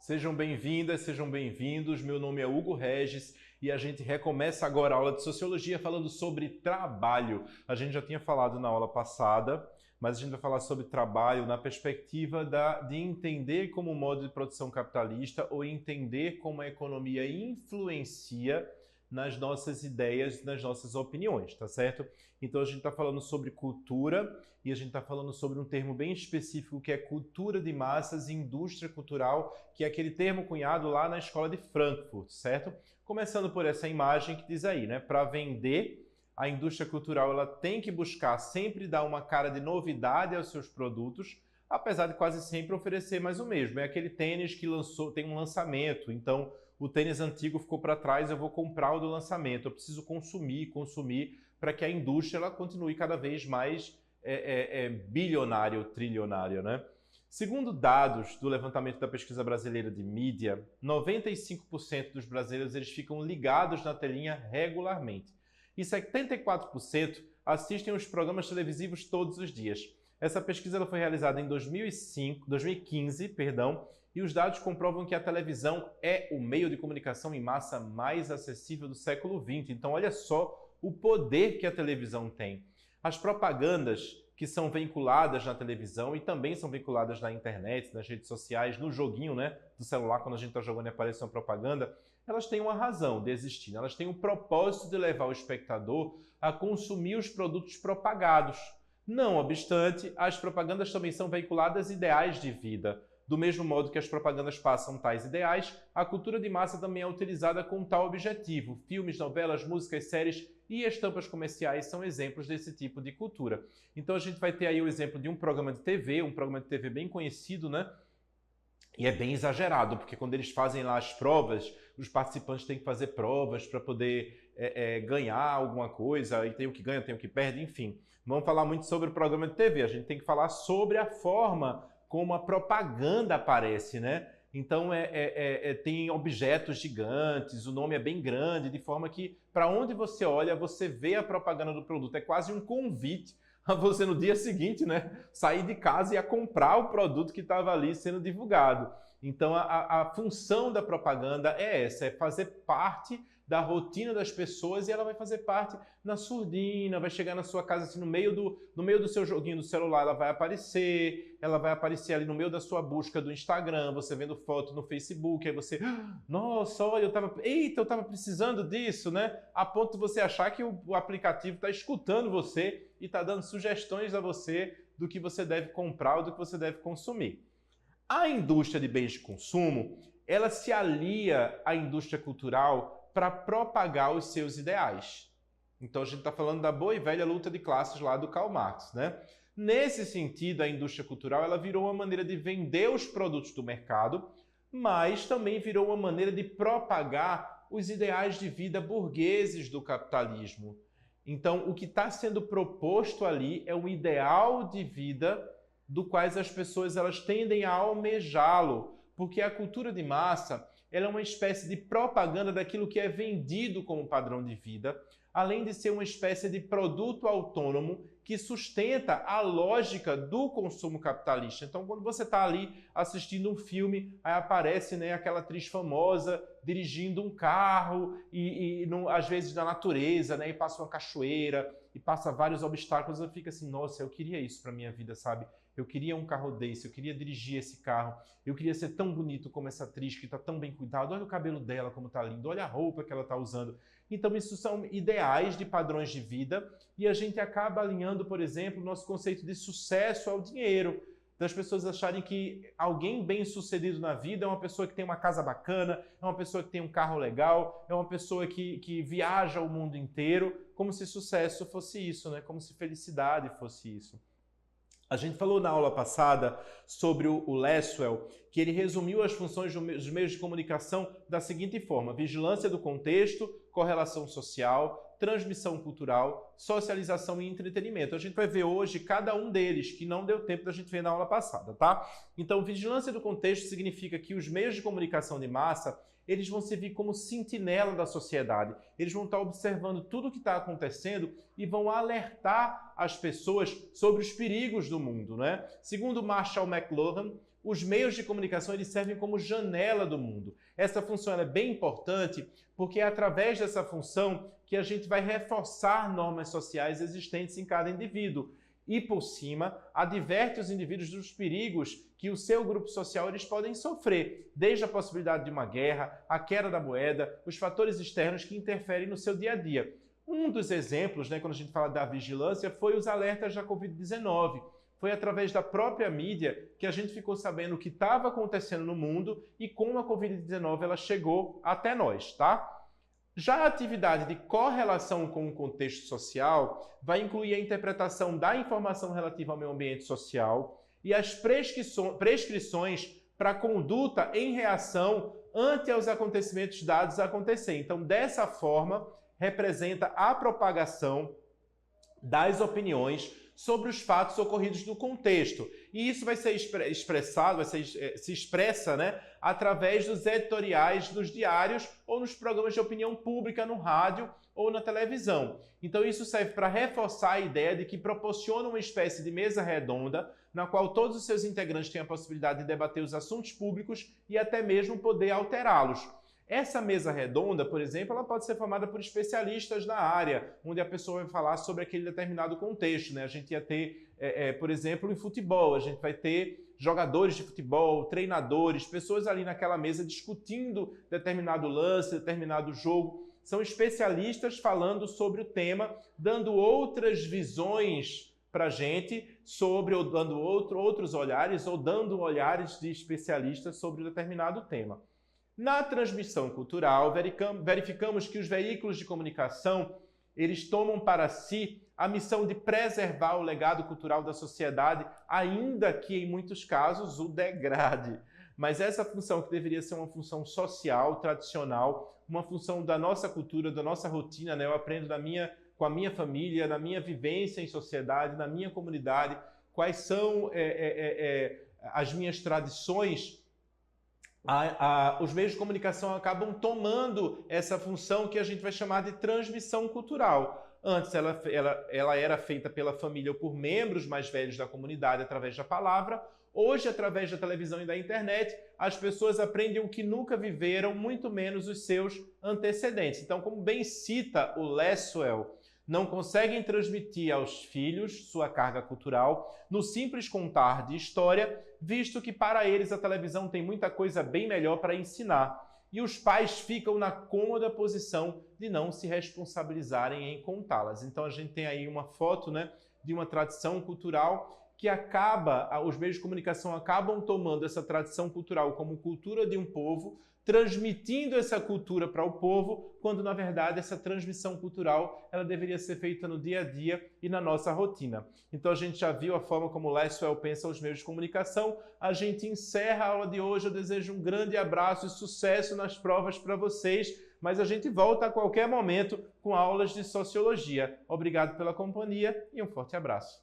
Sejam bem-vindas, sejam bem-vindos. Meu nome é Hugo Regis e a gente recomeça agora a aula de Sociologia falando sobre trabalho. A gente já tinha falado na aula passada, mas a gente vai falar sobre trabalho na perspectiva de entender como o modo de produção capitalista ou entender como a economia influencia nas nossas ideias, nas nossas opiniões, tá certo? Então a gente está falando sobre cultura e a gente está falando sobre um termo bem específico que é cultura de massas e indústria cultural, que é aquele termo cunhado lá na escola de Frankfurt, certo? Começando por essa imagem que diz aí, né? Para vender, a indústria cultural ela tem que buscar sempre dar uma cara de novidade aos seus produtos, apesar de quase sempre oferecer mais o mesmo. É aquele tênis que tem um lançamento, então o tênis antigo ficou para trás, eu vou comprar o do lançamento, eu preciso consumir para que a indústria ela continue cada vez mais bilionária ou trilionária, né? Segundo dados do levantamento da pesquisa brasileira de mídia, 95% dos brasileiros eles ficam ligados na telinha regularmente e 74% assistem os programas televisivos todos os dias. Essa pesquisa ela foi realizada em 2015, e os dados comprovam que a televisão é o meio de comunicação em massa mais acessível do século XX. Então, olha só o poder que a televisão tem. As propagandas que são veiculadas na televisão e também são veiculadas na internet, nas redes sociais, no joguinho, né, do celular, quando a gente está jogando e aparece uma propaganda, elas têm uma razão de existir. Elas têm o propósito de levar o espectador a consumir os produtos propagados. Não obstante, as propagandas também são veiculadas ideais de vida. Do mesmo modo que as propagandas passam tais ideais, a cultura de massa também é utilizada com tal objetivo. Filmes, novelas, músicas, séries e estampas comerciais são exemplos desse tipo de cultura. Então a gente vai ter aí o exemplo de um programa de TV bem conhecido, né? E é bem exagerado, porque quando eles fazem lá as provas, os participantes têm que fazer provas para poder ganhar alguma coisa, e tem o que ganha, tem o que perde, enfim. Vamos falar muito sobre o programa de TV, a gente tem que falar sobre a forma como a propaganda aparece, né? Então tem objetos gigantes, o nome é bem grande, de forma que para onde você olha, você vê a propaganda do produto. É quase um convite a você no dia seguinte, né, sair de casa e a comprar o produto que estava ali sendo divulgado. Então a função da propaganda é essa, é fazer parte da rotina das pessoas e ela vai fazer parte na surdina, vai chegar na sua casa assim, no meio do seu joguinho do celular, ela vai aparecer ali no meio da sua busca do Instagram, você vendo foto no Facebook, aí você, nossa, olha, eu tava precisando disso, né? A ponto de você achar que o aplicativo está escutando você e está dando sugestões a você do que você deve comprar ou do que você deve consumir. A indústria de bens de consumo, ela se alia à indústria cultural para propagar os seus ideais. Então a gente está falando da boa e velha luta de classes lá do Karl Marx, né? Nesse sentido, a indústria cultural ela virou uma maneira de vender os produtos do mercado, mas também virou uma maneira de propagar os ideais de vida burgueses do capitalismo. Então, o que está sendo proposto ali é um ideal de vida do quais as pessoas elas tendem a almejá-lo, porque a cultura de massa ela é uma espécie de propaganda daquilo que é vendido como padrão de vida, além de ser uma espécie de produto autônomo que sustenta a lógica do consumo capitalista. Então, quando você está ali assistindo um filme, aí aparece, né, aquela atriz famosa dirigindo um carro às vezes na natureza, né, e passa uma cachoeira e passa vários obstáculos, eu fico assim, nossa, eu queria isso para minha vida, sabe? Eu queria um carro desse, eu queria dirigir esse carro, eu queria ser tão bonito como essa atriz que está tão bem cuidado, olha o cabelo dela como está lindo, olha a roupa que ela está usando. Então isso são ideais de padrões de vida e a gente acaba alinhando, por exemplo, o nosso conceito de sucesso ao dinheiro, das pessoas acharem que alguém bem-sucedido na vida é uma pessoa que tem uma casa bacana, é uma pessoa que tem um carro legal, é uma pessoa que viaja o mundo inteiro, como se sucesso fosse isso, né? Como se felicidade fosse isso. A gente falou na aula passada sobre o Lasswell, que ele resumiu as funções dos meios de comunicação da seguinte forma: vigilância do contexto, correlação social, transmissão cultural, socialização e entretenimento. A gente vai ver hoje cada um deles, que não deu tempo da gente ver na aula passada, tá? Então, vigilância do contexto significa que os meios de comunicação de massa eles vão servir como sentinela da sociedade. Eles vão estar observando tudo o que está acontecendo e vão alertar as pessoas sobre os perigos do mundo, né? Segundo Marshall McLuhan, os meios de comunicação eles servem como janela do mundo. Essa função é bem importante porque é através dessa função que a gente vai reforçar normas sociais existentes em cada indivíduo. E, por cima, adverte os indivíduos dos perigos que o seu grupo social eles podem sofrer, desde a possibilidade de uma guerra, a queda da moeda, os fatores externos que interferem no seu dia a dia. Um dos exemplos, quando a gente fala da vigilância, foi os alertas da Covid-19. Foi através da própria mídia que a gente ficou sabendo o que estava acontecendo no mundo e como a Covid-19 ela chegou até nós, tá? Já a atividade de correlação com o contexto social vai incluir a interpretação da informação relativa ao meio ambiente social e as prescrições para a conduta em reação ante os acontecimentos dados a acontecer. Então, dessa forma, representa a propagação das opiniões sobre os fatos ocorridos no contexto. E isso vai ser expressado, se expressa através dos editoriais dos diários ou nos programas de opinião pública no rádio ou na televisão. Então isso serve para reforçar a ideia de que proporciona uma espécie de mesa redonda na qual todos os seus integrantes têm a possibilidade de debater os assuntos públicos e até mesmo poder alterá-los. Essa mesa redonda, por exemplo, ela pode ser formada por especialistas na área, onde a pessoa vai falar sobre aquele determinado contexto. A gente ia ter, por exemplo, em futebol, a gente vai ter jogadores de futebol, treinadores, pessoas ali naquela mesa discutindo determinado lance, determinado jogo. São especialistas falando sobre o tema, dando outras visões para a gente sobre, ou dando outros olhares, ou dando olhares de especialistas sobre um determinado tema. Na transmissão cultural, verificamos que os veículos de comunicação eles tomam para si a missão de preservar o legado cultural da sociedade, ainda que em muitos casos o degrade. Mas essa função que deveria ser uma função social, tradicional, uma função da nossa cultura, da nossa rotina, eu aprendo com a minha família, na minha vivência em sociedade, na minha comunidade, quais são as minhas tradições. Os meios de comunicação acabam tomando essa função que a gente vai chamar de transmissão cultural. Antes ela era feita pela família ou por membros mais velhos da comunidade através da palavra. Hoje, através da televisão e da internet, as pessoas aprendem o que nunca viveram, muito menos os seus antecedentes. Então, como bem cita o Lasswell, não conseguem transmitir aos filhos sua carga cultural no simples contar de história, visto que para eles a televisão tem muita coisa bem melhor para ensinar. E os pais ficam na cômoda posição de não se responsabilizarem em contá-las. Então a gente tem aí uma foto de uma tradição cultural que os meios de comunicação acabam tomando essa tradição cultural como cultura de um povo, transmitindo essa cultura para o povo, quando na verdade essa transmissão cultural ela deveria ser feita no dia a dia e na nossa rotina. Então a gente já viu a forma como o Lasswell pensa os meios de comunicação. A gente encerra a aula de hoje. Eu desejo um grande abraço e sucesso nas provas para vocês, mas a gente volta a qualquer momento com aulas de sociologia. Obrigado pela companhia e um forte abraço.